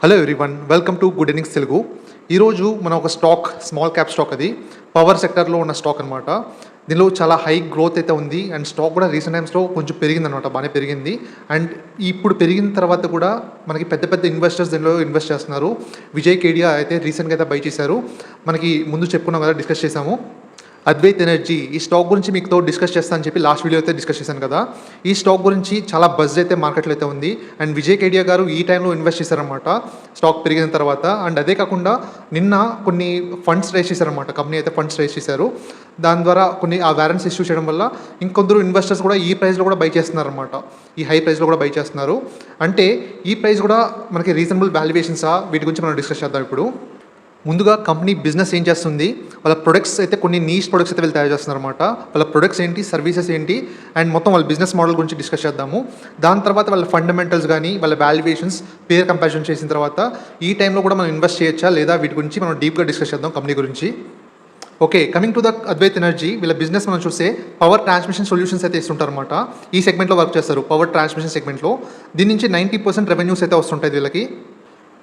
Hello everyone, welcome to good innings Telugu. ఈరోజు మనం ఒక స్టాక్, స్మాల్ క్యాప్ స్టాక్, అది పవర్ సెక్టర్లో ఉన్న స్టాక్ అనమాట. దీనిలో చాలా హై గ్రోత్ అయితే ఉంది అండ్ స్టాక్ కూడా రీసెంట్ టైమ్స్లో కొంచెం పెరిగింది అనమాట, బాగానే పెరిగింది. అండ్ ఇప్పుడు పెరిగిన తర్వాత కూడా మనకి పెద్ద పెద్ద ఇన్వెస్టర్స్ దీనిలో ఇన్వెస్ట్ చేస్తున్నారు. విజయ్ కేడియా అయితే రీసెంట్గా అయితే బై చేశారు. మనకి ముందు చెప్పుకున్నాం కదా, డిస్కస్ చేసాము. అద్వైత్ ఎనర్జీ, ఈ స్టాక్ గురించి మీతో డిస్కస్ చేస్తాను అని చెప్పి లాస్ట్ వీడియో అయితే డిస్కస్ చేశాను కదా. ఈ స్టాక్ గురించి చాలా బజ్ అయితే మార్కెట్లో అయితే ఉంది. అండ్ విజయ్ కేడియా గారు ఈ టైంలో ఇన్వెస్ట్ చేశారనమాట స్టాక్ పెరిగిన తర్వాత. అండ్ అదే కాకుండా నిన్న కొన్ని ఫండ్స్ రైజ్ చేశారనమాట, కంపెనీ అయితే ఫండ్స్ రైజ్ చేశారు. దాని ద్వారా కొన్ని ఆ వారెంట్స్ ఇష్యూ చేయడం వల్ల ఇంకొందరు ఇన్వెస్టర్స్ కూడా ఈ ప్రైస్లో కూడా బై చేస్తున్నారనమాట, ఈ హై ప్రైస్లో కూడా బై చేస్తున్నారు. అంటే ఈ ప్రైస్ కూడా మనకి రీజనబుల్ వాల్యుయేషన్సా, వీటి గురించి మనం డిస్కస్ చేద్దాం ఇప్పుడు. ముందుగా కంపెనీ బిజినెస్ ఏం చేస్తుంది, వాళ్ళ ప్రొడక్ట్స్ అయితే కొన్ని నీష్ ప్రొడక్ట్స్ అయితే వీళ్ళు తయారు చేస్తున్నారు అనమాట. వాళ్ళ ప్రొడక్ట్స్ ఏంటి, సర్వీసెస్ ఏంటి, అండ్ మొత్తం వాళ్ళ బిజినెస్ మోడల్ గురించి డిస్కస్ చేద్దాము. దాని తర్వాత వాళ్ళ ఫండమెంటల్స్ కానీ వాళ్ళ వాల్యుయేషన్స్ పేర్ కంపారిజన్ చేసిన తర్వాత ఈ టైంలో కూడా మనం ఇన్వెస్ట్ చేయొచ్చా లేదా, వీటి గురించి మనం డీప్గా డిస్కస్ చేద్దాం కంపెనీ గురించి. Okay, coming to the Advait energy, వీళ్ళ బిజినెస్ మనం చూస్తే పవర్ ట్రాన్స్మిషన్ సొల్యూషన్స్ అయితే ఇస్తుంటారు అనమాట. ఈ సెగ్మెంట్లో వర్క్ చేస్తారు, పవర్ ట్రాన్స్మిషన్ సెగ్మెంట్లో. దీని నుంచి 90% రెవెన్యూస్ అయితే వస్తుంటాయి వీళ్ళకి.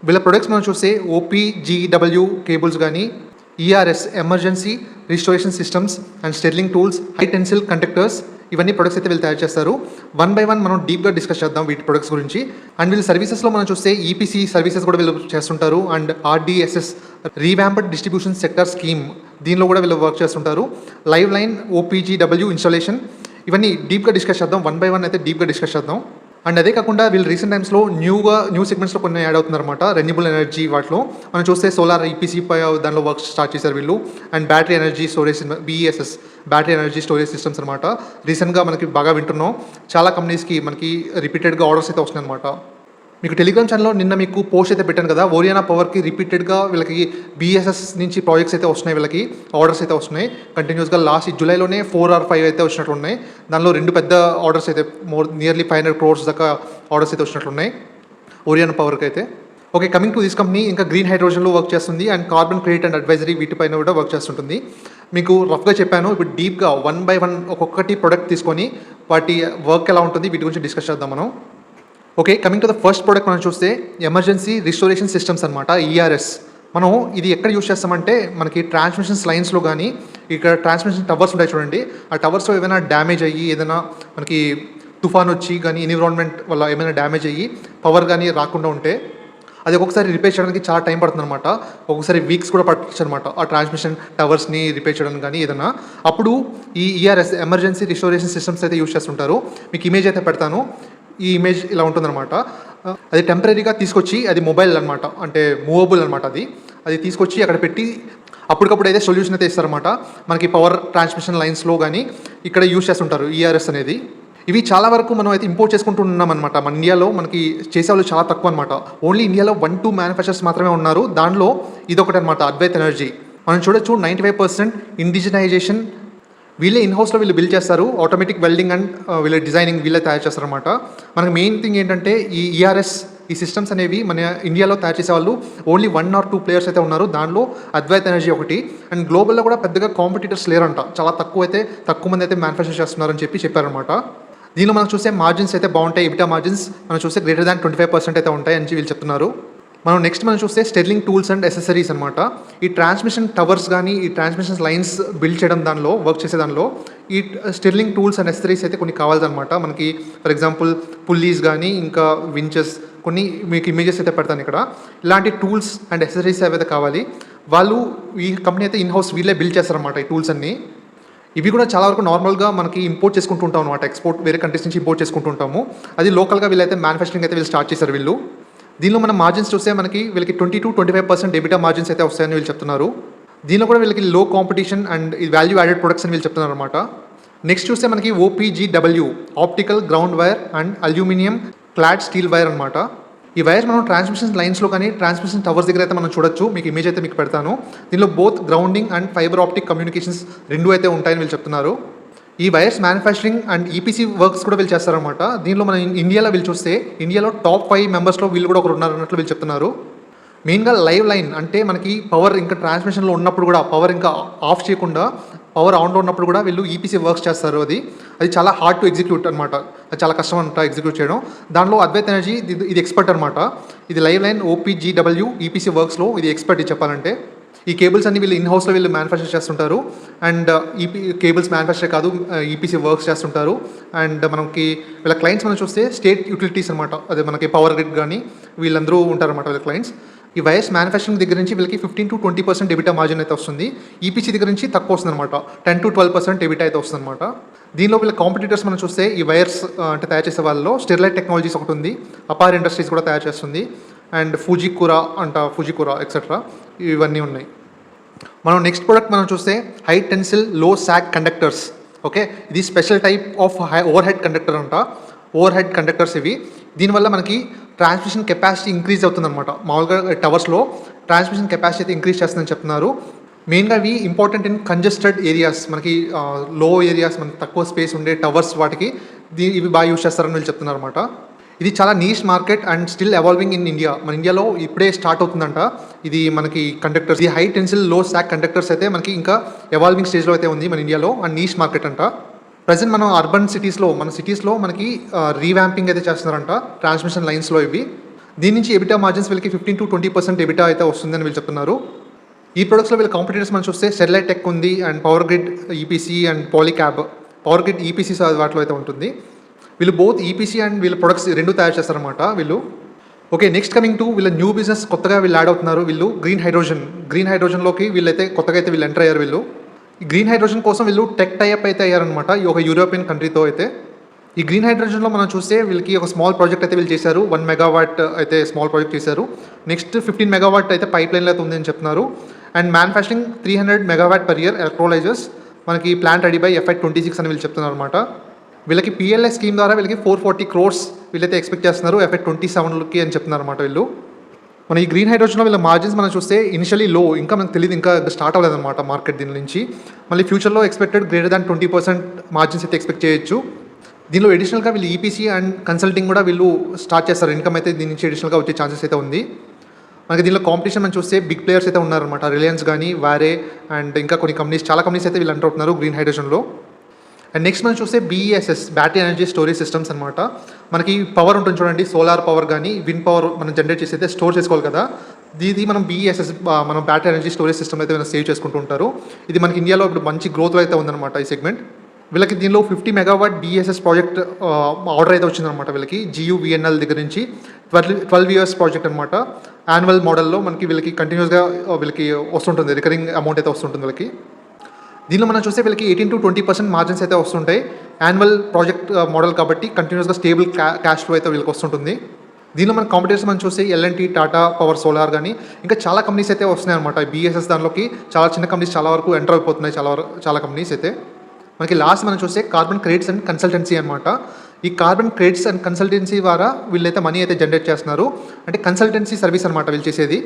వీళ్ళ ప్రొడక్ట్స్ మనం చూస్తే OPGW కేబుల్స్ కానీ, ERS emergency restoration systems and sterling tools, high tensile conductors, ఇవన్నీ ప్రొడక్ట్స్ అయితే వీళ్ళు తయారు చేస్తారు. వన్ బై వన్ మనం డీప్గా డిస్కస్ చేద్దాం వీటి ప్రొడక్ట్స్ గురించి. అండ్ వీళ్ళ సర్వీసెస్లో మనం చూస్తే EPC సర్వీసెస్ కూడా వీళ్ళు చేస్తుంటారు. And RDSS revamped distribution sector scheme, దీనిలో కూడా వీళ్ళు వర్క్ చేస్తుంటారు. లైవ్ లైన్ OPGW ఇన్స్టాలేషన్, ఇవన్నీ డీప్గా డిస్కస్ చేద్దాం. వన్ బై వన్ అయితే డీప్గా డిస్కస్ చేద్దాం. అండ్ అదే కాకుండా వీళ్ళు రీసెంట్ టైమ్స్లో న్యూ సెగ్మెంట్స్లో కొన్ని యాడ్ అవుతున్నారన్నమాట. రెన్యూబుల్ ఎనర్జీ వాటిలో మనం చూస్తే సోలార్ EPC దానిలో వర్క్ స్టార్ట్ చేశారు వీళ్ళు. And battery energy storage, BESS battery energy storage systems అనమాట. రీసెంట్గా మనకి బాగా వింటున్నాం, చాలా కంపెనీస్కి మనకి రిపీటెడ్గా ఆర్డర్స్ అయితే వస్తున్నాయి అనమాట. మీకు టెలిగ్రామ్ ఛానల్లో నిన్న మీకు పోస్ట్ అయితే పెట్టాను కదా, ఓరియానా పవర్కి రిపీటెడ్గా వీళ్ళకి BESS నుంచి ప్రాజెక్ట్స్ అయితే వస్తున్నాయి, వీళ్ళకి ఆర్డర్స్ అయితే వస్తున్నాయి కంటిన్యూస్గా. లాస్ట్ జూలైలోనే 4 or 5 అయితే వచ్చినట్లు ఉన్నాయి. దానిలో 2 పెద్ద ఆర్డర్స్ అయితే నియర్లీ 500 crores దాకా ఆర్డర్స్ అయితే వచ్చినట్లున్నాయి ఓరియానా పవర్కి అయితే. Okay, coming to this company, ఇంకా గ్రీన్ హైడ్రోజన్లో వర్క్ చేస్తుంది and carbon credit and advisory వీటిపైన కూడా వర్క్ చేస్తుంటుంది. మీకు రఫ్గా చెప్పాను, ఇప్పుడు డీప్గా వన్ బై వన్ ఒక్కొక్కటి ప్రొడక్ట్ తీసుకొని వాటి వర్క్ ఎలా ఉంటుంది వీటి గురించి డిస్కస్ చేద్దాం మనం. Okay, coming to the first product మనం చూస్తే ఎమర్జెన్సీ రిస్టోరేషన్ సిస్టమ్స్ అనమాట, ERS. మనం ఇది ఎక్కడ యూస్ చేస్తామంటే మనకి ట్రాన్స్మిషన్ లైన్స్లో కానీ, ఇక్కడ ట్రాన్స్మిషన్ టవర్స్ ఉంటాయి చూడండి, ఆ టవర్స్లో ఏమైనా డ్యామేజ్ అయ్యి, ఏదైనా మనకి తుఫాన్ వచ్చి కానీ ఎన్విరాన్మెంట్ వల్ల ఏమైనా డ్యామేజ్ అయ్యి పవర్ కానీ రాకుండా ఉంటే అది ఒక్కొక్కసారి రిపేర్ చేయడానికి చాలా టైం పడుతుంది అనమాట. ఒక్కొక్కసారి వీక్స్ కూడా పట్టచ్చు అనమాట ఆ ట్రాన్స్మిషన్ టవర్స్ని రిపేర్ చేయడానికి కానీ ఏదైనా. అప్పుడు ఈ ERS ఎమర్జెన్సీ రిస్టోరేషన్ సిస్టమ్స్ అయితే యూస్ చేస్తుంటారు. మీకు ఇమేజ్ అయితే పెడతాను. ఈ ఇమేజ్ ఇలా ఉంటుందన్నమాట. అది టెంపరీగా తీసుకొచ్చి, అది మొబైల్ అనమాట, అంటే మూవబుల్ అనమాట. అది తీసుకొచ్చి అక్కడ పెట్టి అప్పటికప్పుడు అయితే సొల్యూషన్ అయితే ఇస్తారనమాట. మనకి పవర్ ట్రాన్స్మిషన్ లైన్స్లో కానీ ఇక్కడ యూస్ చేస్తుంటారు ERS అనేది. ఇవి చాలా వరకు మనం అయితే ఇంపోర్ట్ చేసుకుంటూ ఉన్నాం అనమాట. మన ఇండియాలో మనకి చేసేవాళ్ళు చాలా తక్కువ అనమాట. ఓన్లీ ఇండియాలో 1-2 మ్యానుఫ్యాక్చర్స్ మాత్రమే ఉన్నారు. దానిలో ఇదొకటి అనమాట, అద్వైత్ ఎనర్జీ. మనం చూడొచ్చు 95% ఇండిజినైజేషన్ వీళ్ళే ఇన్హౌస్లో వీళ్ళు బిల్డ్ చేస్తారు. ఆటోమేటిక్ వెల్డింగ్ అండ్ వీళ్ళ డిజైనింగ్ వీళ్ళే తయారు చేస్తారనమాట. మనకి మెయిన్ థింగ్ ఏంటంటే ఈ ERS, ఈ సిస్టమ్స్ అనేవి మన ఇండియాలో తయారు చేసే వాళ్ళు ఓన్లీ 1 or 2 players అయితే ఉన్నారు. దానిలో అద్వైత్ ఎనర్జీ ఒకటి. అండ్ గ్లోబల్లో కూడా పెద్దగా కాంపిటీటర్స్ లేరంట, చాలా తక్కువ మంది అయితే మ్యానుఫ్యాక్చర్ చేస్తున్నారని చెప్పారనమాట. దీనిలో మనం చూస్తే మార్జిన్స్ అయితే బాగుంటాయి. EBITDA మార్జిన్స్ మనం చూస్తే గ్రేటర్ దాన్ 25% అయితే ఉంటాయి అని వీళ్ళు చెప్తున్నారు. మనం చూస్తే స్టెర్లింగ్ టూల్స్ అండ్ ఎసెసరీస్ అనమాట. ఈ ట్రాన్స్మిషన్ టవర్స్ కానీ, ఈ ట్రాన్స్మిషన్ లైన్స్ బిల్డ్ చేయడం, దానిలో వర్క్ చేసే దానిలో ఈ స్టెర్లింగ్ టూల్స్ అండ్ ఎసెసరీస్ అయితే కొన్ని కావాలన్నమాట మనకి. ఫర్ ఎగ్జాంపుల్ పుల్లీస్ కానీ, ఇంకా వించెస్, కొన్ని మీకు ఇమేజెస్ అయితే పెడతాను ఇక్కడ. ఇలాంటి టూల్స్ అండ్ ఎసెసరీస్ ఏవైతే కావాలి, వాళ్ళు ఈ కంపెనీ అయితే ఇన్హౌస్ వీళ్ళే బిల్డ్ చేస్తారన్నమాట ఈ టూల్స్ అన్నీ. ఇవి కూడా చాలా వరకు నార్మల్గా మనకి ఇంపోర్ట్ చేసుకుంటూ ఉంటాం అనమాట, ఎక్స్పోర్ట్ వేరే కంట్రీస్ నుంచి ఇంపోర్ట్ చేసుకుంటూ ఉంటాము. అది లోకల్గా వీళ్ళైతే మ్యానుఫ్యాక్చరింగ్ అయితే వీళ్ళు స్టార్ట్ చేశారు వీళ్ళు. దీనిలో మనం మార్జిన్స్ చూస్తే మనకి వీళ్ళకి 20-25% EBITDA మార్జిన్స్ అయితే వస్తాయని వీళ్ళు చెప్తున్నారు. దీనిలో కూడా వీళ్ళకి లో కాంపిటీషన్ అండ్ ఈ వాల్యూ యాడెడ్ ప్రొడక్ట్స్ అని వీళ్ళు చెప్తున్నారు అనమాట. నెక్స్ట్ చూస్తే మనకి OPGW optical ground wire and aluminium clad steel wire అనమాట. ఈ వైర్ మనం ట్రాన్స్మిషన్ లైన్స్లో కానీ, ట్రాన్స్మిషన్ టవర్స్ దగ్గర అయితే మనం చూడొచ్చు. మీకు ఇమేజ్ అయితే మీకు పెడతాను. దీనిలో both grounding and fibre optic communications 2 అయితే ఉంటాయని వీళ్ళు చెప్తున్నారు. ఈ wires manufacturing and EPC works కూడా వీళ్ళు చేస్తారనమాట. దీనిలో మనం ఇండియాలో వీళ్ళు చూస్తే ఇండియాలో టాప్ 5 మెంబర్స్లో వీళ్ళు కూడా ఒకరు ఉన్నారన్నట్లు వీళ్ళు చెప్తున్నారు. మెయిన్గా లైవ్ లైన్ అంటే మనకి పవర్ ఇంకా ట్రాన్స్మిషన్లో ఉన్నప్పుడు కూడా పవర్ ఇంకా ఆఫ్ చేయకుండా పవర్ ఆన్లో ఉన్నప్పుడు కూడా వీళ్ళు ఈపీసీ వర్క్స్ చేస్తారు. అది చాలా హార్డ్ టు ఎగ్జిక్యూట్ అనమాట. అది చాలా కష్టం అంట ఎగ్జిక్యూట్ చేయడం. దానిలో అద్వైత్ ఎనర్జీ ఇది ఎక్స్పర్ట్ అనమాట. ఇది లైవ్ లైన్ ఓపీజీడబ్ల్యూ ఈపీసీ వర్క్స్లో ఇది ఎక్స్పర్ట్ ఇది చెప్పాలంటే. ఈ కేబుల్స్ అన్ని వీళ్ళు ఇన్ హౌస్లో వీళ్ళు మ్యానుఫ్యాక్చర్ చేస్తుంటారు. అండ్ కేబుల్స్ మ్యానుఫ్యాక్చర్ కాదు, ఈపీసీ వర్క్స్ చేస్తుంటారు. అండ్ మనకి వీళ్ళ క్లయింట్స్ మనం చూస్తే స్టేట్ యూటిలిటీస్ అనమాట. అదే మనకి పవర్ గ్రిడ్ కానీ వీళ్ళందరూ ఉంటారన్నమాట వీళ్ళ క్లయింట్స్. ఈ వైర్స్ మ్యానుఫ్యాక్చరింగ్ దగ్గర నుంచి వీళ్ళకి 15 to 20% ఎబిటా మార్జిన్ అయితే వస్తుంది. ఈపీసీ దగ్గర నుంచి తక్కువ వస్తుంది అనమాట. 10 to 12% ఎబిటా అయితే వస్తుంది అనమాట. దీనిలో వీళ్ళ కాంపిటీటర్స్ మనం చూస్తే ఈ వైర్స్ అంటే తయారు చేసే వాళ్ళలో స్టెరిలైట్ టెక్నాలజీస్ ఒకటి ఉంది, అపార్ ఇండస్ట్రీస్ కూడా తయారు చేస్తుంది, అండ్ ఫుజికురా ఎక్సెట్రా ఇవన్నీ ఉన్నాయి. మనం నెక్స్ట్ ప్రోడక్ట్ మనం చూస్తే హై టెన్సిల్ లో సాగ్ కండక్టర్స్. ఓకే, ఇది special type of over head conductor అంట. ఓవర్ హెడ్ కండక్టర్స్ ఇవి. దీనివల్ల మనకి ట్రాన్స్మిషన్ కెపాసిటీ ఇంక్రీజ్ అవుతుందన్నమాట. మామూలుగా టవర్స్లో ట్రాన్స్మిషన్ కెపాసిటీ అయితే ఇంక్రీజ్ చేస్తుందని చెప్తున్నారు. మెయిన్గా ఇవి ఇంపార్టెంట్ ఇన్ కంజెస్టెడ్ ఏరియాస్, మనకి లో ఏరియాస్, మనకి తక్కువ స్పేస్ ఉండే టవర్స్, వాటికి ఇవి బాగా యూజ్ చేస్తారని వీళ్ళు చెప్తున్నారు అనమాట. ఇది చాలా niche market and still evolving in India. మన ఇండియాలో ఇప్పుడే స్టార్ట్ అవుతుందంట ఇది మనకి కండక్టర్స్. ఈ హై టెన్సిల్ లో సాగ్ కండక్టర్స్ అయితే మనకి ఇంకా ఎవాల్వింగ్ స్టేజ్లో అయితే ఉంది మన ఇండియాలో, అండ్ నీష్ మార్కెట్ అంట. ప్రజెంట్ మనం అర్బన్ సిటీస్లో మనకి రీవ్యాంపింగ్ అయితే చేస్తున్నారంట ట్రాన్స్మిషన్ లైన్స్లో ఇవి. దీని నుంచి ఎబిటా మార్జిన్స్ వీళ్ళకి 15 to 20% ఎబిటా అయితే వస్తుందని వీళ్ళు చెప్తున్నారు. ఈ ప్రొడక్ట్స్లో వీళ్ళ కాంపిటీటర్స్ మనం చూస్తే స్టెరిలైట్ టెక్ ఉంది, and power grid EPC and Polycab. Power grid EPC వాటిలో అయితే ఉంటుంది. వీళ్ళు బోత్ ఈపీసీ అండ్ వీళ్ళ ప్రొడక్ట్స్ రెండు తయారు చేస్తారనమాట వీళ్ళు. ఓకే, నెక్స్ట్ కమింగ్ టు వీళ్ళ న్యూ బిజినెస్ కొత్తగా వీళ్ళు యాడ్ అవుతున్నారు. వీళ్ళు గ్రీన్ హైడ్రోజన్లోకి వీళ్ళైతే కొత్తగా అయితే వీళ్ళు ఎంటర్ అయ్యారు. వీళ్ళు ఈ గ్రీన్ హైడ్రోజన్ కోసం వీళ్ళు టెక్ టైఅప్ అయితే అయ్యారనమాట ఈ ఒక యూరోపియన్ కంట్రీతో అయితే. ఈ గ్రీన్ హైడ్రోజన్లో మనం చూస్తే వీళ్ళకి ఒక స్మాల్ ప్రాజెక్ట్ అయితే వీళ్ళు చేశారు. 1 megawatt అయితే స్మాల్ ప్రాజెక్ట్ చేశారు. నెక్స్ట్ 15 megawatt అయితే పైప్ లైన్లో అయితే ఉందని చెప్తున్నారు. And manufacturing 300 megawatt per year electrolysers. మనకి ప్లాంట్ రెడీ బై FY 26 అని వీళ్ళు చెప్తున్నారు అనమాట. వీళ్ళకి PLI స్కీమ్ ద్వారా వీళ్ళకి 440 crores వీళ్ళైతే ఎక్స్పెక్ట్ చేస్తున్నారు FY 27కి అని చెప్తున్నారు అనమాట వీళ్ళు. మన ఈ గ్రీన్ హైడ్రోజన్లో వీళ్ళ మార్జిన్స్ మనం చూస్తే ఇనిషియలీ లో, ఇంకా మనకు తెలియదు, ఇంకా స్టార్ట్ అవ్వలేదన్నమాట మార్కెట్ దీని నుంచి. మళ్ళీ ఫ్యూచర్లో ఎక్స్పెక్టెడ్ గ్రేటర్ దాన్ 20% మార్జిన్స్ అయితే ఎక్స్పెక్ట్ చేయొచ్చు. దీనిలో అడిషనల్గా వీళ్ళు ఈపీసీ అండ్ కన్సల్టింగ్ కూడా వీళ్ళు స్టార్ట్ చేస్తారు. ఇన్కమ్ అయితే దీని నుంచి అడిషనల్గా వచ్చే ఛాన్సెస్ అయితే ఉంది. మనకి దీనిలో కాంపిటీషన్ మనం చూస్తే బిగ్ ప్లేయర్స్ అయితే ఉన్నారనమాట. రిలయన్స్ కానీ, వారే అండ్ ఇంకా కొన్ని కంపెనీస్, చాలా కంపెనీస్ అయితే వీళ్ళు ఎంటర్ అవుతున్నారు గ్రీన్ హైడ్రోజన్లో. అండ్ నెక్స్ట్ మనం చూస్తే BESS battery energy storage systems అనమాట. మనకి పవర్ ఉంటుంది చూడండి, సోలార్ పవర్ కానీ విండ్ పవర్ మనం జనరేట్ చేసి అయితే స్టోర్ చేసుకోవాలి కదా. ఇది మనం BESS మనం బ్యాటరీ ఎనర్జీ స్టోరేజ్ సిస్టమ్ అయితే సేవ్ చేసుకుంటూ ఉంటారు. ఇది మనకి ఇండియాలో ఇప్పుడు మంచి గ్రోత్లో అయితే ఉందన్నమాట ఈ సెగ్మెంట్. వీళ్ళకి దీనిలో 50 megawatt BESS ప్రాజెక్ట్ ఆర్డర్ అయితే వచ్చిందనమాట వీళ్ళకి GUVNL దగ్గర నుంచి. 12 years ప్రాజెక్ట్ అనమాట. యాన్యువల్ మోడల్లో మనకి వీళ్ళకి కంటిన్యూస్గా వీళ్ళకి వస్తుంటుంది, రికరింగ్ అమౌంట్ అయితే వస్తుంటుంది వీళ్ళకి. దీనిలో మనం చూస్తే వీళ్ళకి 18 to 20% మార్జిన్స్ అయితే వస్తుంటాయి. యాన్యువల్ ప్రాజెక్ట్ మోడల్ కాబట్టి కంటిన్యూస్గా స్టేబుల్ క్యాష్ ఫ్లో అయితే వీళ్ళకి వస్తుంటుంది. దీనిలో మన కాంపిటీటర్స్ మనం చూస్తే L&T, టాటా పవర్, సోలార్ కానీ ఇంకా చాలా కంపెనీస్ అయితే వస్తున్నాయి అనమాట. BESS దానిలోకి చాలా చిన్న కంపెనీస్ చాలా వరకు ఎంటర్ అయిపోతున్నాయి, చాలా కంపెనీస్ అయితే. మనకి లాస్ట్ మనం చూస్తే కార్బన్ క్రెడిట్స్ అండ్ కన్సల్టెన్సీ అనమాట. ఈ కార్బన్ క్రెడిట్స్ అండ్ కన్సల్టెన్సీ ద్వారా వీళ్ళైతే మనీ అయితే జనరేట్ చేస్తున్నారు. అంటే కన్సల్టెన్సీ సర్వీస్ అనమాట వీళ్ళు చేసేది.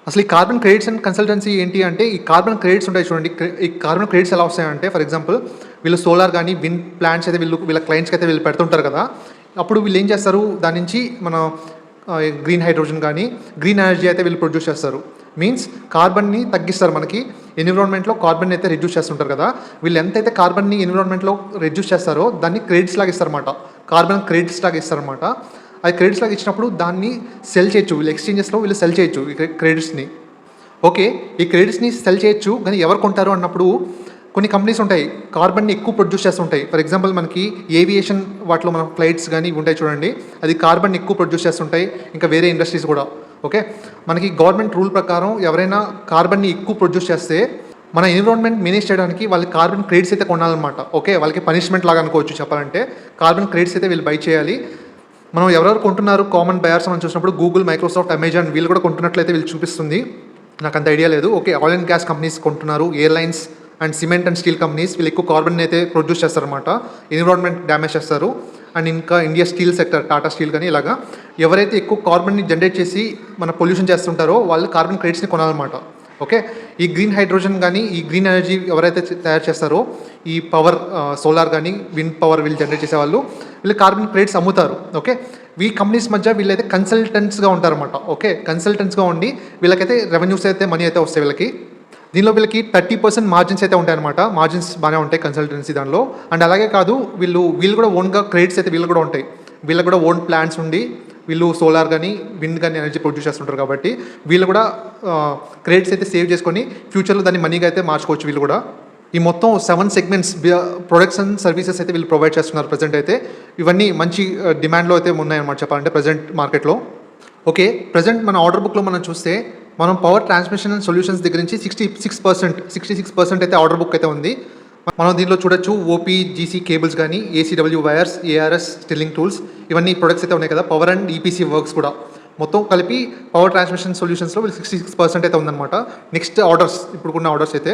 అసలు ఈ కార్బన్ క్రెడిట్స్ అండ్ కన్సల్టెన్సీ ఏంటి అంటే, ఈ కార్బన్ క్రెడిట్స్ ఉంటాయి చూడండి. ఈ కార్బన్ క్రెడిట్స్ ఎలా వస్తాయంటే, ఫర్ ఎగ్జాంపుల్ వీళ్ళు సోలార్ కానీ విండ్ ప్లాంట్స్ అయితే వీళ్ళ క్లయింట్స్కి అయితే వీళ్ళు పెడుతుంటారు కదా. అప్పుడు వీళ్ళు ఏం చేస్తారు, దాని నుంచి మన గ్రీన్ హైడ్రోజన్ కానీ గ్రీన్ ఎనర్జీ అయితే వీళ్ళు ప్రొడ్యూస్ చేస్తారు. మీన్స్ కార్బన్ని తగ్గిస్తారు. మనకి ఎన్విరాన్మెంట్లో కార్బన్ అయితే రిడ్యూస్ చేస్తుంటారు కదా. వీళ్ళు ఎంతైతే కార్బన్ని ఎన్విరాన్మెంట్లో రిడ్యూస్ చేస్తారో దాన్ని క్రెడిట్స్ లాగా ఇస్తారన్నమాట. కార్బన్ క్రెడిట్స్ లాగా ఇస్తారన్నమాట. అది క్రెడిట్స్ లాగా ఇచ్చినప్పుడు దాన్ని సెల్ చేయొచ్చు. వీళ్ళు ఎక్స్చేంజెస్లో వీళ్ళు సెల్ చేయొచ్చు ఈ క్రెడిట్స్ని. ఓకే, ఈ క్రెడిట్స్ని సెల్ చేయొచ్చు, కానీ ఎవరు కొంటారు అన్నప్పుడు కొన్ని కంపెనీస్ ఉంటాయి కార్బన్ని ఎక్కువ ప్రొడ్యూస్ చేస్తుంటాయి. ఫర్ ఎగ్జాంపుల్ మనకి ఏవియేషన్ వాటిలో మన ఫ్లైట్స్ కానీ ఉంటాయి చూడండి, అది కార్బన్ ఎక్కువ ప్రొడ్యూస్ చేస్తుంటాయి. ఇంకా వేరే ఇండస్ట్రీస్ కూడా. ఓకే, మనకి గవర్నమెంట్ రూల్ ప్రకారం ఎవరైనా కార్బన్ని ఎక్కువ ప్రొడ్యూస్ చేస్తే మన ఎన్విరాన్మెంట్ మేనేజ్ చేయడానికి వాళ్ళకి కార్బన్ క్రెడిట్స్ అయితే కొనాలన్నమాట. ఓకే, వాళ్ళకి పనిష్మెంట్ లాగా అనుకోవచ్చు చెప్పాలంటే. కార్బన్ క్రెడిట్స్ అయితే వీళ్ళు బై చేయాలి. మనం ఎవరెవరు కొంటున్నారు కామన్ బయర్స్ మనం చూసినప్పుడు గూగుల్, మైక్రోసాఫ్ట్, అమెజాన్ వీళ్ళు కూడా కొంటున్నట్లయితే వీళ్ళు చూపిస్తుంది. నాకు అంత ఐడియా లేదు. Okay, oil and gas companies కొంటున్నారు, airlines and cement and steel companies వీళ్ళు ఎక్కువ కార్బన్ అయితే ప్రొడ్యూస్ చేస్తారన్నమాట. ఎన్విరాన్మెంట్ డ్యామేజ్ చేస్తారు. అండ్ ఇంకా India steel sector, Tata steel కానీ ఇలాగా ఎవరైతే ఎక్కువ కార్బన్ని జనరేట్ చేసి మన పొల్యూషన్ చేస్తుంటారో వాళ్ళు కార్బన్ క్రెడిట్స్ని కొనాలన్నమాట. ఓకే, ఈ గ్రీన్ హైడ్రోజన్ కానీ ఈ గ్రీన్ ఎనర్జీ ఎవరైతే తయారు చేస్తారో ఈ పవర్, సోలార్ కానీ విండ్ పవర్ వీళ్ళు జనరేట్ చేసే వాళ్ళు వీళ్ళు కార్బన్ క్రెడిట్స్ అమ్ముతారు. ఓకే, ఈ కంపెనీస్ మధ్య వీళ్ళైతే కన్సల్టెంట్స్గా ఉంటారన్నమాట. ఓకే, కన్సల్టెంట్స్గా ఉండి వీళ్ళకైతే రెవెన్యూస్ అయితే మనీ అయితే వస్తాయి వీళ్ళకి. దీనిలో వీళ్ళకి 30% మార్జిన్స్ అయితే ఉంటాయన్నమాట. మార్జిన్స్ బాగానే ఉంటాయి కన్సల్టెన్సీ దానిలో. అండ్ అలాగే కాదు వీళ్ళు కూడా ఓన్గా క్రెడిట్స్ అయితే వీళ్ళు కూడా ఉంటాయి. వీళ్ళకి కూడా ఓన్ ప్లాంట్స్ ఉండి వీళ్ళు సోలార్ కానీ విండ్ కానీ ఎనర్జీ ప్రొడ్యూస్ చేస్తుంటారు కాబట్టి వీళ్ళు కూడా క్రెడిట్స్ అయితే సేవ్ చేసుకొని ఫ్యూచర్లో దాన్ని మనీగా అయితే మార్చుకోవచ్చు వీళ్ళు కూడా. ఈ మొత్తం 7 సెగ్మెంట్స్ ప్రొడక్ట్స్ అండ్ సర్వీసెస్ అయితే వీళ్ళు ప్రొవైడ్ చేస్తున్నారు ప్రజెంట్ అయితే. ఇవన్నీ మంచి డిమాండ్లో అయితే ఉన్నాయన్నమాట చెప్పాలంటే ప్రజెంట్ మార్కెట్లో. ఓకే, ప్రజెంట్ మన ఆర్డర్ బుక్లో మనం చూస్తే మనం పవర్ ట్రాన్స్మిషన్ అండ్ సొల్యూషన్స్ దగ్గర నుంచి 66% అయితే ఆర్డర్ బుక్ అయితే ఉంది. మనం దీనిలో చూడొచ్చు ఓపీ జీసీ కేబుల్స్ కానీ ACW wires, ARS stilling tools, ఇవన్నీ ప్రొడక్ట్స్ అయితే ఉన్నాయి కదా. పవర్ అండ్ ఈపీసీ వర్క్స్ కూడా మొత్తం కలిపి పవర్ ట్రాన్స్మిషన్ సొల్యూషన్స్లో వీళ్ళు 66% అయితే ఉందన్నమాట. నెక్స్ట్ ఆర్డర్స్ ఇప్పుడున్న ఆర్డర్స్ అయితే.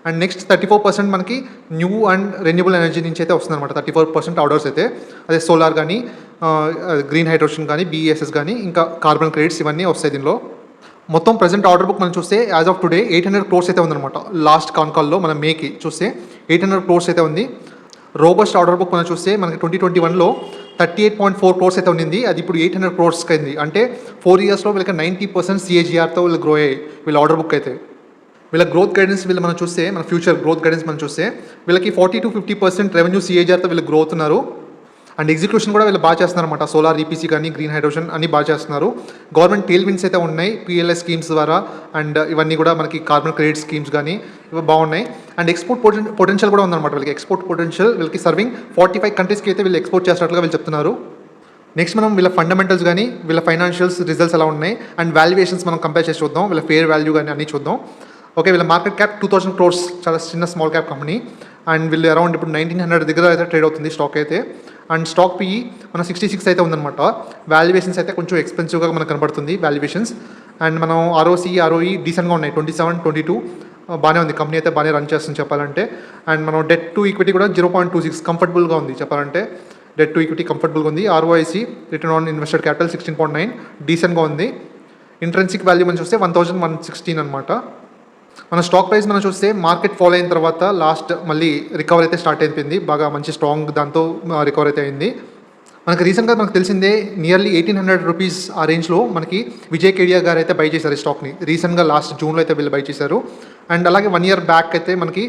అండ్ నెక్స్ట్ 34% మనకి న్యూ అండ్ రెన్యూబుల్ ఎనర్జీ నుంచి అయితే వస్తుందన్నమాట. 34% ఆర్డర్స్ అయితే అదే సోలార్ కానీ గ్రీన్ హైడ్రోజన్ కానీ బీఎస్ఎస్ కానీ ఇంకా కార్బన్ క్రెడిట్స్ ఇవన్నీ వస్తాయి దీనిలో. మొత్తం ప్రజెంట్ ఆర్డర్ బుక్ మనం చూస్తే యాజ్ ఆఫ్ టుడే 800 crores అయితే ఉందన్నమాట. లాస్ట్ కాన్కాల్లో మనం మేకి చూస్తే 800 crores అయితే ఉంది. రోబస్ట్ ఆర్డర్ బుక్ మనం చూస్తే మనకి 2021లో 38.4 crores అయితే ఉండింది. అది ఇప్పుడు 800 crores అయింది. అంటే 4 yearsలో వీళ్ళకి 90% CAGRతో వీళ్ళు గ్రో అయ్యాయి వీళ్ళ ఆర్డర్ బుక్ అయితే. వీళ్ళ గ్రోత్ గైడెన్స్ మనం చూస్తే మన ఫ్యూచర్ గ్రోత్ గైడెన్స్ మనం చూస్తే వీళ్ళకి 40-50% రెవెన్యూ CAGRతో వీళ్ళు గ్రో అవుతున్నారు. అండ్ ఎగ్జిక్యూషన్ కూడా వీళ్ళు బాగా చేస్తున్నారు అనమాట. సోలార్ ఈపీసీ కానీ గ్రీన్ హైడ్రోజన్ అన్ని బాగా చేస్తున్నారు. గవర్నమెంట్ టేల్ విన్స్ అయితే ఉన్నాయి PLI స్కీమ్స్ ద్వారా. అండ్ ఇవన్నీ కూడా మనకి కార్బన్ క్రెడిట్ స్కీమ్స్ కానీ ఇవి బాగున్నాయి. అండ్ ఎక్స్పోర్ట్ పొటెన్షియల్ కూడా ఉందన్నమాట వీళ్ళకి. ఎక్స్పోర్ట్ పొటెన్షియల్ వీళ్ళకి సర్వింగ్ 45 కంట్రీస్కి అయితే వీళ్ళు ఎక్స్పోర్ట్ చేస్తున్నట్లుగా వీళ్ళు చెప్తున్నారు. నెక్స్ట్ మనం వీళ్ళ ఫండమెంటల్స్ కానీ వీళ్ళ ఫైనాన్షియల్స్ రిజల్ట్స్ ఎలా ఉన్నాయి అండ్ వాల్యుయేషన్స్ మనం కంపేర్ చేసి చూద్దాం. వీళ్ళ ఫేర్ వాల్యూ కానీ అన్నీ చూద్దాం. ఓకే, వీళ్ళ మార్కెట్ క్యాప్ 2000 crores, చాలా చిన్న స్మాల్ క్యాప్ కంపెనీ. అండ్ వీళ్ళు అరౌండ్ ఇప్పుడు 1900 దగ్గర అయితే ట్రేడ్ అవుతుంది స్టాక్ అయితే. అండ్ స్టాక్ పిఈ మన 66 అయితే ఉందన్నమాట. వాల్యుయేషన్స్ అయితే కొంచెం ఎక్స్పెన్సివ్గా మనకు కనబడుతుంది వాల్యుయేషన్స్. అండ్ మనం ROE డీసెంట్గా ఉన్నాయి. 27, 22 బాగానే ఉంది. కంపెనీ అయితే బాగానే రన్ చేస్తుంది చెప్పాలంటే. అండ్ మనం డెట్ టు ఈక్విటీ కూడా 0.26 కంఫర్టబుల్గా ఉంది చెప్పాలంటే. డెట్ టు ఈక్విటీ కంఫర్టబుల్గా ఉంది. ROIC return on invested capital 16.9 డీసెంట్గా ఉంది. ఇంట్రెన్సిక్ వాల్యూ మనం చూస్తే 1116 అనమాట. మన స్టాక్ ప్రైస్ మనం చూస్తే మార్కెట్ ఫాలో అయిన తర్వాత లాస్ట్ మళ్ళీ రికవర్ అయితే స్టార్ట్ అయిపోయింది. బాగా మంచి స్ట్రాంగ్ దాంతో రికవర్ అయితే అయింది. మనకు రీసెంట్గా మనకు తెలిసిందే నియర్లీ 1800 rupees ఆ రేంజ్లో మనకి విజయ్ కేడియా గారు అయితే బై చేశారు ఈ స్టాక్ని. రీసెంట్గా లాస్ట్ జూన్లో అయితే వీళ్ళు బై చేశారు. అండ్ అలాగే 1 year బ్యాక్ అయితే మనకి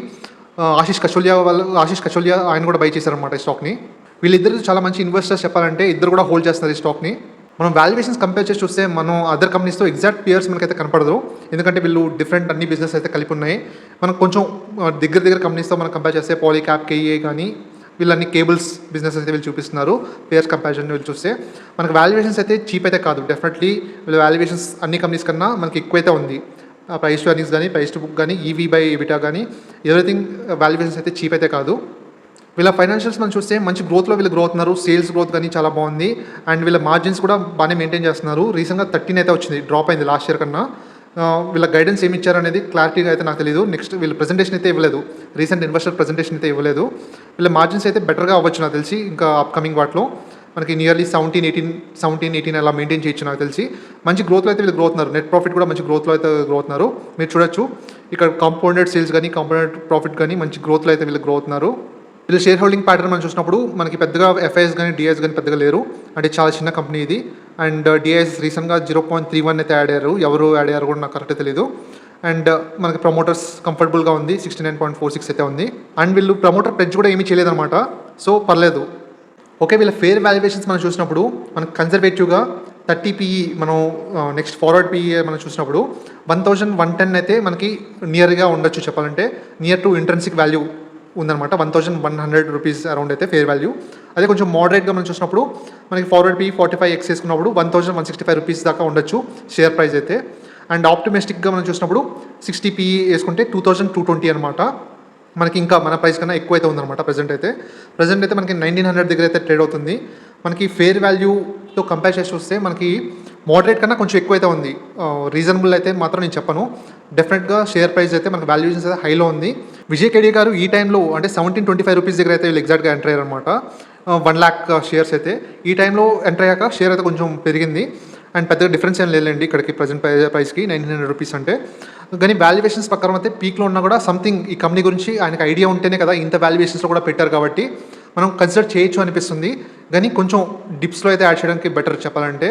ఆశిష్ కచోలియా ఆయన కూడా బై చేశారనమాట ఈ స్టాక్ని. వీళ్ళిద్దరు చాలా మంచి ఇన్వెస్టర్స్ చెప్పాలంటే. ఇద్దరు కూడా హోల్డ్ చేస్తున్నారు ఈ స్టాక్ని. మనం వాల్యుయేషన్స్ కంపేర్ చేసి చూస్తే మనం అదర్ కంపెనీస్తో ఎగ్జాక్ట్ పియర్స్ మనకైతే కనపడదు. ఎందుకంటే వీళ్ళు డిఫరెంట్ అన్ని బిజినెస్ అయితే కలిపి ఉన్నాయి. మనం కొంచెం దగ్గర కంపెనీస్తో మనం కంపేర్ చేస్తే పాలీక్యాప్, KEA కానీ వీళ్ళన్ని కేబుల్స్ బిజినెస్ అయితే వీళ్ళు చూపిస్తున్నారు. పియర్స్ కంపారిజన్ వీళ్ళు చూస్తే మనకు వాల్యుయేషన్స్ అయితే చీప్ అయితే కాదు. డెఫినెట్లీ వీళ్ళ వాల్యుయేషన్స్ అన్ని కంపెనీస్ కన్నా మనకి ఎక్కువైతే ఉంది. ప్రైస్ టు ఎర్నింగ్స్ కానీ ప్రైస్ టు బుక్ కానీ EV/EBITDA కానీ ఎవ్రీథింగ్ వాల్యుయేషన్స్ అయితే చీప్ అయితే కాదు. వీళ్ళ ఫైనాన్షియల్స్ మనం చూస్తే మంచి గ్రోత్లో వీళ్ళు గ్రో అవుతున్నారు. సేల్స్ గ్రోత్ కానీ చాలా బాగుంది. అండ్ వీళ్ళ మార్జిన్స్ కూడా బాగానే మెయింటైన్ చేస్తున్నారు. రీసెంట్గా 13 అయితే వచ్చింది, డ్రాప్ అయింది లాస్ట్ ఇయర్ కన్నా. వీళ్ళ గైడెన్స్ ఏమి ఇచ్చారనేది క్లారిటీగా అయితే నాకు తెలియదు. నెక్స్ట్ వీళ్ళ ప్రెజెంటేషన్ అయితే ఇవ్వలేదు. రీసెంట్ ఇన్వెస్టర్ ప్రెజెంటేషన్ అయితే ఇవ్వలేదు. వీళ్ళ మార్జిన్స్ అయితే బెటర్గా అవ్వచ్చు నాకు తెలిసి. ఇంకా అప్కమింగ్ వాటిలో మనకి నియర్లీ 17-18 అలా మెయింటైన్ చేయొచ్చు నాకు తెలిసి. మంచి గ్రోత్లో అయితే వీళ్ళు గ్రో అవుతున్నారు. నెట్ ప్రాఫిట్ కూడా మంచి గ్రోత్లో అయితే గ్రో అవుతున్నారు. మీరు చూడొచ్చు ఇక్కడ కాంపౌండెడ్ సేల్స్ కానీ కాంపౌండెడ్ ప్రాఫిట్ కానీ మంచి గ్రోత్లో అయితే వీళ్ళు గ్రో అవుతున్నారు. వీళ్ళు షేర్ హోల్డింగ్ ప్యాటర్న్ మనం చూసినప్పుడు మనకి పెద్దగా FIS కానీ DIS కానీ పెద్దగా లేరు. అంటే చాలా చిన్న కంపెనీ ఇది. అండ్ DIS రీసెంట్గా 0.31 అయితే యాడ్ అయ్యారు. ఎవరు యాడ్ అయ్యారు కూడా నాకు కరెక్ట్ తెలియదు. అండ్ మనకి ప్రమోటర్స్ కంఫర్టబుల్గా ఉంది, 69.46 అయితే ఉంది. అండ్ వీళ్ళు ప్రమోటర్ ప్రెజ్ కూడా ఏమీ చేయలేదన్నమాట. సో పర్లేదు. ఓకే, వీళ్ళ ఫేర్ వాల్యుయేషన్స్ మనం చూసినప్పుడు మనకు కన్జర్వేటివ్గా 30 PE మనం నెక్స్ట్ ఫార్వర్డ్ PE మనం చూసినప్పుడు 1110 అయితే మనకి నియర్గా ఉండొచ్చు చెప్పాలంటే. నియర్ టు ఇంట్రెన్సిక్ వాల్యూ ఉందన్నమాట. 1100 rupees అరౌండ్ అయితే ఫేర్ వాల్యూ. అదే కొంచెం మోడరేట్గా మనం చూసినప్పుడు మనకి ఫార్వర్డ్ PE 45x వేసుకున్నప్పుడు 1165 rupees దాకా ఉండొచ్చు షేర్ ప్రైస్ అయితే. అండ్ ఆప్టిమిస్టిక్గా మనం చూసినప్పుడు 60 PE వేసుకుంటే 2220 అనమాట. మనకి ఇంకా మన ప్రైస్ కన్నా ఎక్కువ అయితే ఉందన్నమాట ప్రజెంట్ అయితే మనకి 1900 దగ్గర అయితే ట్రేడ్ అవుతుంది. మనకి ఫేర్ వాల్యూతో కంపేర్ చేసి చూస్తే మనకి మోడరేట్ కన్నా కొంచెం ఎక్కువ అయితే ఉంది. రీజనబుల్ అయితే మాత్రం నేను చెప్పను. డెఫినెట్గా షేర్ ప్రైస్ అయితే మనకి వాల్యుయేషన్స్ అయితే హైలో ఉంది. విజయ్ కేడియా గారు ఈ టైంలో అంటే 1725 rupees దగ్గర అయితే వీళ్ళు ఎగ్జాక్ట్గా ఎంటర్ అయ్యారు అనమాట. 1 lakh షేర్స్ అయితే ఈ టైంలో ఎంటర్ అయ్యాక షేర్ అయితే కొంచెం పెరిగింది. అండ్ పెద్దగా డిఫరెన్స్ ఏం లేదండి ఇక్కడికి ప్రజెంట్ ప్రైస్కి 1900 rupees అంటే. కానీ వాల్యుయేషన్స్ ప్రకారం అయితే పీక్లో ఉన్నా కూడా సంథింగ్ ఈ కంపెనీ గురించి ఆయనకు ఐడియా ఉంటేనే కదా ఇంత వాల్యుయేషన్స్లో కూడా పెట్టారు కాబట్టి మనం కన్సిడర్ చేయొచ్చు అనిపిస్తుంది. కానీ కొంచెం డిప్స్లో అయితే యాడ్ చేయడానికి బెటర్ చెప్పాలంటే.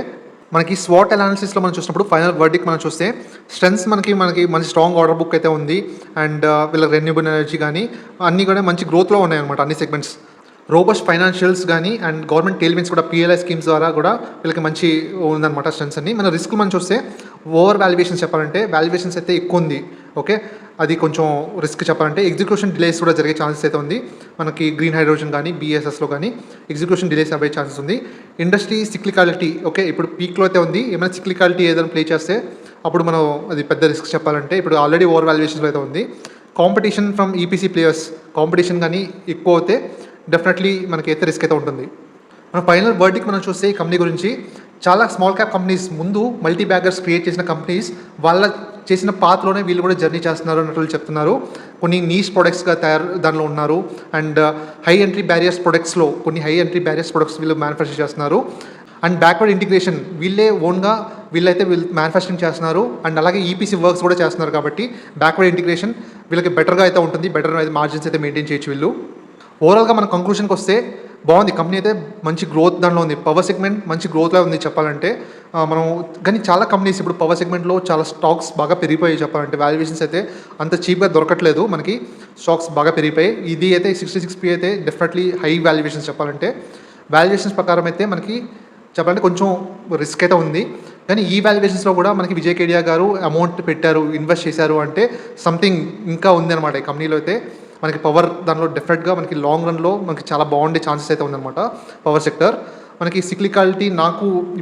మనకి స్వాట్ అనాలిసిస్లో మనం చూసినప్పుడు ఫైనల్ వర్డిక్ మనం చూస్తే స్ట్రెంగ్స్ మనకి మంచి స్ట్రాంగ్ ఆర్డర్ బుక్ అయితే ఉంది. అండ్ వీళ్ళ రెన్యూబుల్ ఎనర్జీ కానీ అన్నీ కూడా మంచి గ్రోత్లో ఉన్నాయన్నమాట అన్ని సెగ్మెంట్స్. రోబస్ట్ ఫైనాన్షియల్స్ కానీ అండ్ గవర్నమెంట్ టేల్విన్స్ కూడా పిఎల్ఐ స్కీమ్స్ ద్వారా కూడా వీళ్ళకి మంచి ఉందన్నమాట స్ట్రెంగ్స్ అన్ని. మన రిస్క్ మనం చూస్తే ఓవర్ వాల్యుయేషన్స్ చెప్పాలంటే వాల్యుయేషన్స్ అయితే ఎక్కువ ఉంది. ఓకే, అది కొంచెం రిస్క్ చెప్పాలంటే ఎగ్జిక్యూషన్ డిలేస్ కూడా జరిగే ఛాన్సెస్ అయితే ఉంది. మనకి గ్రీన్ హైడ్రోజన్ కానీ బీఎస్ఎస్లో కానీ ఎగ్జిక్యూషన్ డిలేస్ అయ్యే ఛాన్సెస్ ఉంది. ఇండస్ట్రీ సిక్లికాలిటీ ఓకే ఇప్పుడు పీక్లో అయితే ఉంది. ఏమైనా సిక్లికాలిటీ ఏదైనా ప్లే చేస్తే అప్పుడు మనం అది పెద్ద రిస్క్ చెప్పాలంటే ఇప్పుడు ఆల్రెడీ ఓవర్ వాల్యుయేషన్లో అయితే ఉంది. Competition from EPC players competition కానీ ఎక్కువ అవుతే డెఫినెట్లీ మనకి అయితే రిస్క్ అయితే ఉంటుంది. మన ఫైనల్ వర్డిక్ మనం చూస్తే ఈ కంపెనీ గురించి చాలా స్మాల్ క్యాప్ కంపెనీస్ ముందు మల్టీ బ్యాగర్స్ క్రియేట్ చేసిన కంపెనీస్ వాళ్ళ చేసిన పాత్రలోనే వీళ్ళు కూడా జర్నీ చేస్తున్నారు అన్నట్లు చెప్తున్నారు. కొన్ని నీష్ ప్రొడక్ట్స్గా దానిలో ఉన్నారు. అండ్ హై ఎంట్రీ బ్యారియర్స్ ప్రొడక్ట్స్లో కొన్ని హై ఎంట్రీ బ్యారియర్స్ ప్రొడక్ట్స్ వీళ్ళు మ్యానుఫ్యాక్చర్ చేస్తున్నారు. అండ్ బ్యాక్వర్డ్ ఇంటిగ్రేషన్ వీళ్ళే ఓన్గా వీళ్ళైతే మ్యానుఫ్యాక్చరింగ్ చేస్తున్నారు. అండ్ అలాగే ఈపీసీ వర్క్స్ కూడా చేస్తున్నారు కాబట్టి బ్యాక్వర్డ్ ఇంటిగ్రేషన్ వీళ్ళకి బెటర్గా అయితే ఉంటుంది. బెటర్ మార్జిన్స్ అయితే మెయింటైన్ చేయొచ్చు వీళ్ళు. ఓవరాల్గా మన కంక్లూషన్కి వస్తే బాగుంది కంపెనీ అయితే మంచి గ్రోత్ దానిలో ఉంది. పవర్ సెగ్మెంట్ మంచి గ్రోత్లో ఉంది చెప్పాలంటే. మనం కానీ చాలా కంపెనీస్ ఇప్పుడు పవర్ సెగ్మెంట్లో చాలా స్టాక్స్ బాగా పెరిగిపోయాయి చెప్పాలంటే. వాల్యుయేషన్స్ అయితే అంత చీప్గా దొరకట్లేదు మనకి. స్టాక్స్ బాగా పెరిగిపోయాయి. ఇది అయితే 66P అయితే డెఫినెట్లీ హై వాల్యుయేషన్స్ చెప్పాలంటే. వాల్యుయేషన్స్ ప్రకారం అయితే మనకి చెప్పాలంటే కొంచెం రిస్క్ అయితే ఉంది. కానీ ఈ వాల్యుయేషన్స్లో కూడా మనకి విజయ్ కేడియా గారు అమౌంట్ పెట్టారు, ఇన్వెస్ట్ చేశారు అంటే సంథింగ్ ఇంకా ఉంది అనమాట ఈ కంపెనీలో అయితే. మనకి పవర్ దానిలో డెఫినెట్గా మనకి లాంగ్ రన్లో మనకి చాలా బాగుండే ఛాన్సెస్ అయితే ఉందన్నమాట పవర్ సెక్టర్. మనకి సిక్లికాలిటీ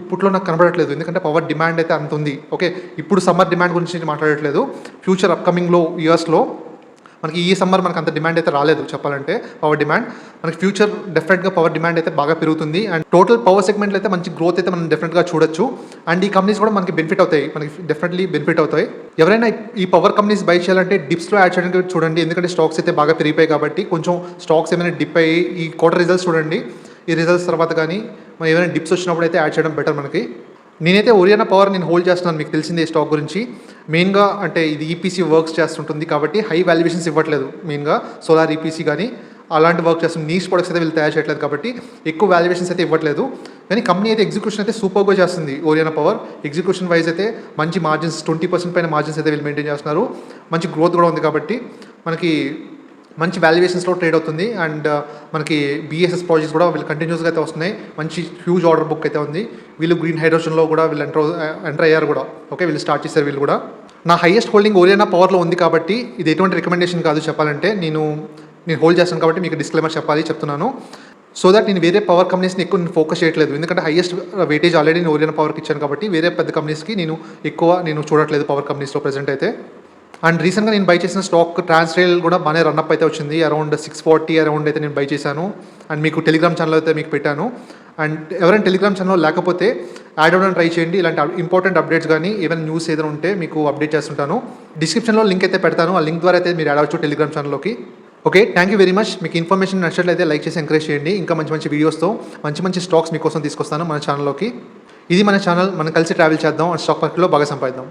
ఇప్పట్లో నాకు కనబడట్లేదు. ఎందుకంటే పవర్ డిమాండ్ అయితే అంత ఉంది. ఓకే, ఇప్పుడు సమ్మర్ డిమాండ్ గురించి మాట్లాడట్లేదు. ఫ్యూచర్ అప్కమింగ్లో ఇయర్స్లో మనకి ఈ సమ్మర్ మనకు అంత డిమాండ్ అయితే రాలేదు చెప్పాలంటే పవర్ డిమాండ్. మనకి ఫ్యూచర్ డెఫినెట్గా పవర్ డిమాండ్ అయితే బాగా పెరుగుతుంది. అండ్ టోటల్ పవర్ సెగ్మెంట్లో అయితే మంచి గ్రోత్ అయితే మనం డెఫినెట్గా చూడొచ్చు. అండ్ ఈ కంపెనీస్ కూడా మనకి బెనిఫిట్ అవుతాయి, మనకి డెఫినెట్లీ బెనిఫిట్ అవుతాయి. ఎవరైనా ఈ పవర్ కంపెనీస్ బై చేయాలంటే డిప్స్లో యాడ్ చేయడానికి చూడండి. ఎందుకంటే స్టాక్స్ అయితే బాగా పెరిగిపోయాయి కాబట్టి కొంచెం స్టాక్స్ ఏమైనా డిప్ అయ్యి ఈ క్వార్టర్ రిజల్ట్స్ చూడండి. ఈ రిజల్ట్స్ తర్వాత కానీ మనం ఏమైనా డిప్స్ వచ్చినప్పుడు అయితే యాడ్ చేయడం బెటర్ మనకి. నేనైతే ఓరియానా పవర్ హోల్డ్ చేస్తున్నాను, మీకు తెలిసిందే ఈ స్టాక్ గురించి. మెయిన్గా అంటే ఇది ఈపీసీ వర్క్స్ చేస్తుంటుంది కాబట్టి హై వాల్యుయేషన్స్ ఇవ్వట్లేదు. మెయిన్గా సోలార్ ఈపీసీ కానీ అలాంటి వర్క్ చేస్తుంది. నీష్ ప్రొడక్ట్స్ అయితే వీళ్ళు తయారు చేయట్లేదు కాబట్టి ఎక్కువ వాల్యుయేషన్స్ అయితే ఇవ్వట్లేదు. కానీ కంపెనీ అయితే ఎగ్జిక్యూషన్ అయితే సూపర్గా చేస్తుంది. ఓరియానా పవర్ ఎగ్జిక్యూషన్ వైజ్ అయితే మంచి మార్జిన్స్ 20% పైన మార్జిన్స్ అయితే వీళ్ళు మెయింటైన్ చేస్తున్నారు. మంచి గ్రోత్ కూడా ఉంది కాబట్టి మనకి మంచి వాల్యుయేషన్స్లో ట్రేడ్ అవుతుంది. అండ్ మనకి బీఎస్ఎస్ ప్రాజెక్ట్స్ కూడా వీళ్ళు కంటిన్యూస్గా అయితే వస్తున్నాయి. మంచి హ్యూజ్ ఆర్డర్ బుక్ అయితే ఉంది. వీళ్ళు గ్రీన్ హైడ్రోజన్లో కూడా వీళ్ళు ఎంటర్ అయ్యారు కూడా. ఓకే, వీళ్ళు స్టార్ట్ చేశారు వీళ్ళు కూడా. నా హైయెస్ట్ హోల్డింగ్ ఓరియానా పవర్లో ఉంది కాబట్టి ఇది ఎటువంటి రికమెండేషన్ కాదు చెప్పాలంటే. నేను హోల్డ్ చేస్తాను కాబట్టి మీకు డిస్క్లైమర్ చెప్తున్నాను. సో దట్ నేను వేరే పవర్ కంపెనీస్ని ఎక్కువ ఫోకస్ చేయట్లేదు. ఎందుకంటే హైయెస్ట్ వెయిటేజ్ ఆల్రెడీ నేను ఓరియానా పవర్కి ఇచ్చాను కాబట్టి వేరే పెద్ద కంపెనీస్కి నేను చూడట్లేదు పవర్ కంపెనీస్లో ప్రెజెంట్ అయితే. అండ్ రీసెంట్గా నేను బై చేసిన స్టాక్ ట్రాన్స్రేల్ కూడా బాగానే రన్అప్ అయితే వచ్చింది. అరౌండ్ 640 అరౌండ్ అయితే నేను బై చేశాను. అండ్ మీకు టెలిగ్రామ్ ఛానల్ అయితే మీకు పెట్టాను. అండ్ ఎవరైనా టెలిగ్రామ్ ఛానల్ లేకపోతే యాడ్ అవ్వడానికి ట్రై చేయండి. ఇలాంటి ఇంపార్టెంట్ అప్డేట్స్ కానీ ఏమైనా న్యూస్ ఏదైనా ఉంటే మీకు అప్డేట్ చేస్తుంటాను. డిస్క్రిప్షన్లో లింక్ అయితే పెడతాను. ఆ లింక్ ద్వారా అయితే మీరు యాడ్ అవ్వచ్చు టెలిగ్రామ్ ఛానల్లోకి. Okay, thank you very much. మీకు ఇన్ఫర్మేషన్ నచ్చినట్లయితే లైక్ చేసి ఎంకరేజ్ చేయండి. ఇంకా మంచి వీడియోస్తో మంచి స్టాక్స్ మీకోసం తీసుకొస్తాను మన ఛానల్లోకి. ఇది మన ఛానల్, మనం కలిసి ట్రావెల్ చేద్దాం అండ్ స్టాక్ మార్కెట్లో బాగా సంపాదిద్దాం.